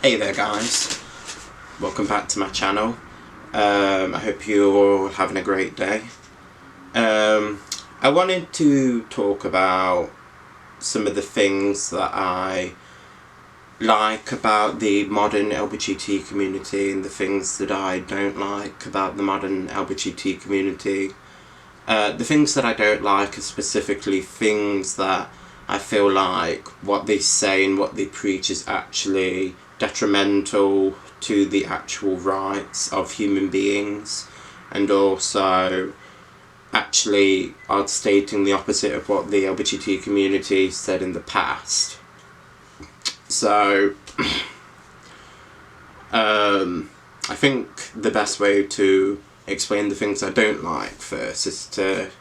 Hey there guys, welcome back to my channel. I hope you're all having a great day. I wanted to talk about some of the things that I like about the modern LGBT community and the things that I don't like about the modern LGBT community. The things that I don't like are specifically things that I feel like what they say and what they preach is actually detrimental to the actual rights of human beings, and also actually are stating the opposite of what the LGBT community said in the past. So I think the best way to explain the things I don't like first is to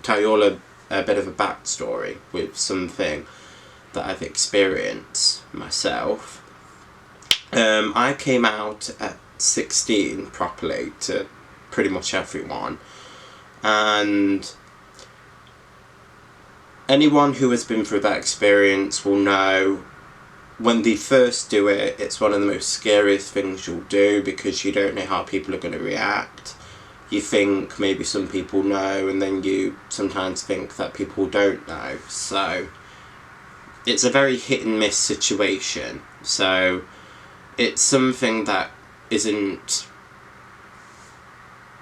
tell you all a bit of a backstory with something that I've experienced myself. I came out at 16 properly to pretty much everyone, and anyone who has been through that experience will know when they first do it, it's one of the most scariest things you'll do because you don't know how people are going to react. You think maybe some people know, and then you sometimes think that people don't know. So it's a very hit and miss situation. So it's something that isn't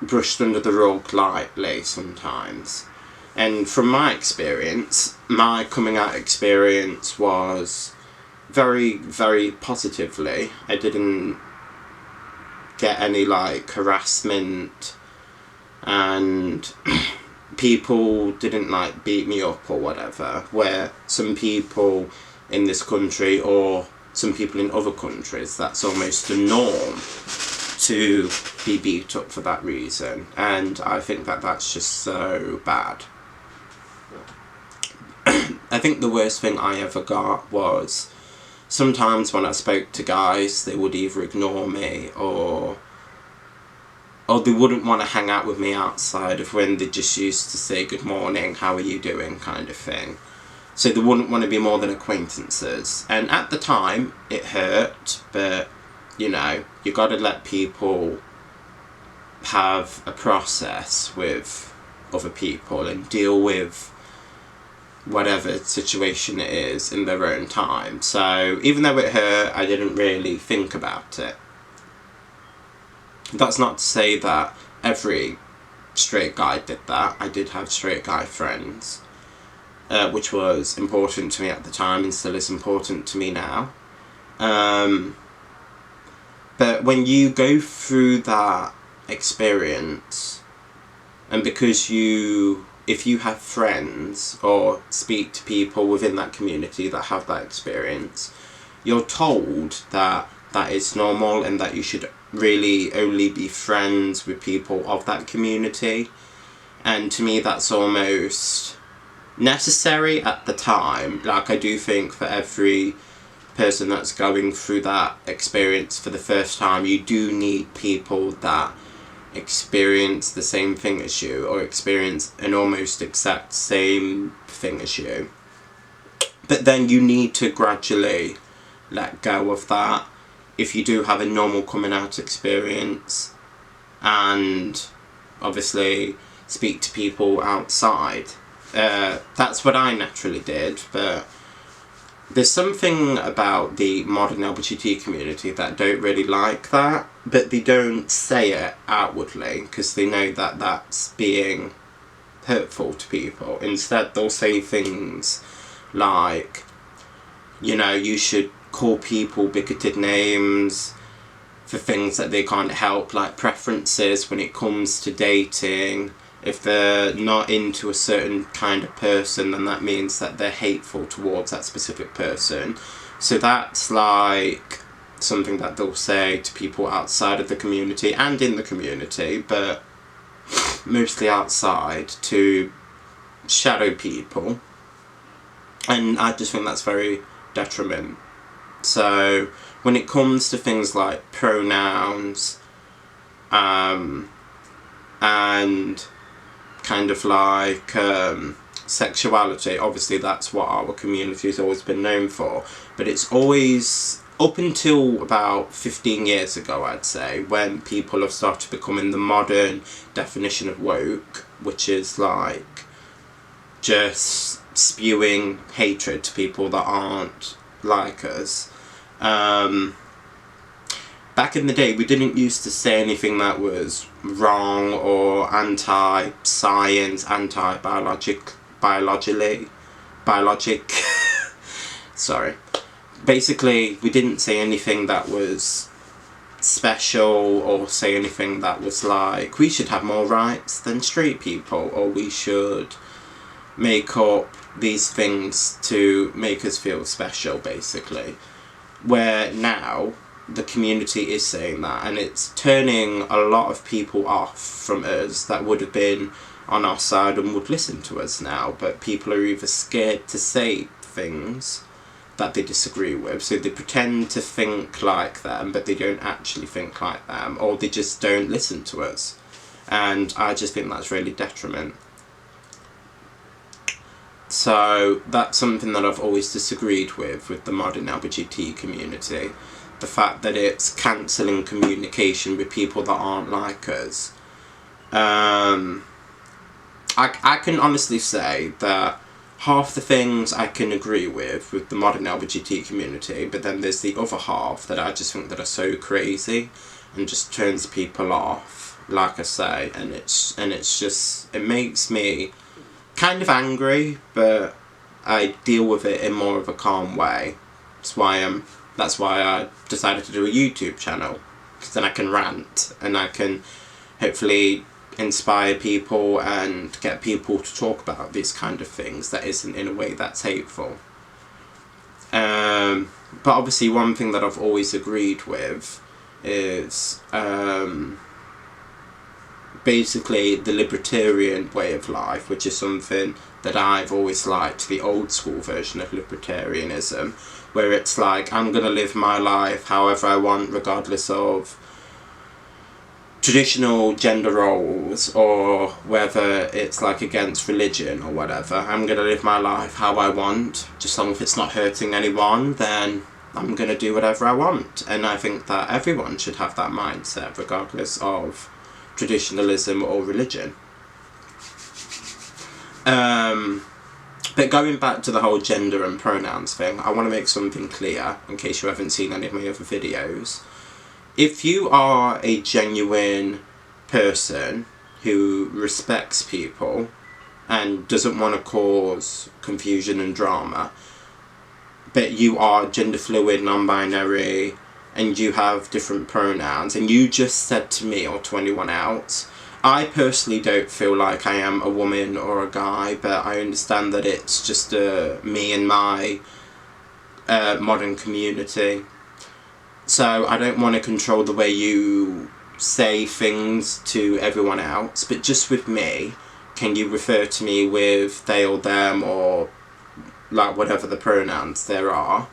brushed under the rug lightly sometimes. And from my experience, my coming out experience was very, very positively. I didn't get any harassment, and people didn't beat me up or whatever, where some people in this country or some people in other countries, that's almost the norm to be beat up for that reason, and I think that that's just so bad. I think the worst thing I ever got was sometimes when I spoke to guys, they would either ignore me or they wouldn't want to hang out with me outside of when they just used to say good morning, how are you doing kind of thing. So they wouldn't want to be more than acquaintances. And at the time, it hurt, but, you know, you got to let people have a process with other people and deal with whatever situation it is in their own time. So even though it hurt, I didn't really think about it. That's not to say that every straight guy did that. I did have straight guy friends, which was important to me at the time and still is important to me now. But when you go through that experience, and because if you have friends or speak to people within that community that have that experience, you're told that that is normal and that you should really only be friends with people of that community. And to me, that's almost necessary at the time. I do think for every person that's going through that experience for the first time, you do need people that experience the same thing as you, or experience an almost exact same thing as you. But then you need to gradually let go of that if you do have a normal coming out experience, and obviously speak to people outside. That's what I naturally did, but there's something about the modern LGBT community that don't really like that, but they don't say it outwardly because they know that that's being hurtful to people. Instead, they'll say things like, you know, you should call people bigoted names for things that they can't help, like preferences when it comes to dating. If they're not into a certain kind of person, then that means that they're hateful towards that specific person. So that's like something that they'll say to people outside of the community and in the community, but mostly outside, to shadow people. And I just think that's very detrimental. So when it comes to things like pronouns, and kind of sexuality, obviously that's what our community has always been known for, but it's always up until about 15 years ago, I'd say, when people have started becoming the modern definition of woke, which is like just spewing hatred to people that aren't like us. Back in the day, we didn't used to say anything that was wrong or anti-science, biologic. Sorry. Basically, we didn't say anything that was special or say anything that was like, we should have more rights than straight people, or we should make up these things to make us feel special, basically. Where now, the community is saying that, and it's turning a lot of people off from us that would have been on our side and would listen to us now, but people are either scared to say things that they disagree with, so they pretend to think like them, but they don't actually think like them, or they just don't listen to us. And I just think that's really detriment. So that's something that I've always disagreed with the modern LGBT community. The fact that it's cancelling communication with people that aren't like us. I can honestly say that half the things I can agree with the modern LGBT community, but then there's the other half that I just think that are so crazy and just turns people off, like I say, and it's just, it makes me kind of angry, but I deal with it in more of a calm way. That's why I decided to do a YouTube channel, because then I can rant and I can hopefully inspire people and get people to talk about these kind of things that isn't in a way that's hateful. But obviously one thing that I've always agreed with is basically the libertarian way of life, which is something that I've always liked, the old school version of libertarianism, where it's like, I'm gonna live my life however I want, regardless of traditional gender roles, or whether it's like against religion or whatever. I'm gonna live my life how I want, just as long as it's not hurting anyone, then I'm gonna do whatever I want. And I think that everyone should have that mindset, regardless of traditionalism or religion. But going back to the whole gender and pronouns thing, I want to make something clear, in case you haven't seen any of my other videos. If you are a genuine person who respects people and doesn't want to cause confusion and drama, but you are gender fluid, non-binary, and you have different pronouns, and you just said to me or to anyone else, I personally don't feel like I am a woman or a guy, but I understand that it's just me and my modern community. So I don't want to control the way you say things to everyone else, but just with me, can you refer to me with they or them, or like whatever the pronouns there are?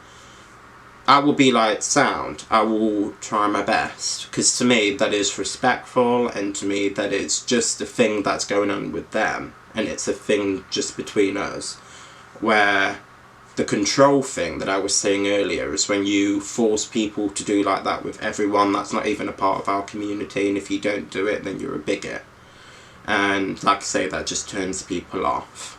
I will be like, sound, I will try my best, because to me that is respectful, and to me that is just a thing that's going on with them, and it's a thing just between us. Where the control thing that I was saying earlier is when you force people to do like that with everyone that's not even a part of our community, and if you don't do it, then you're a bigot. And like I say, that just turns people off.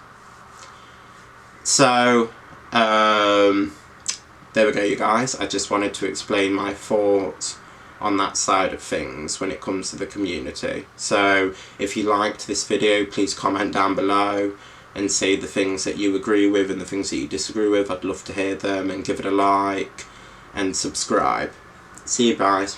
So, there we go, you guys. I just wanted to explain my thoughts on that side of things when it comes to the community. So if you liked this video, please comment down below and say the things that you agree with and the things that you disagree with. I'd love to hear them, and give it a like and subscribe. See you guys.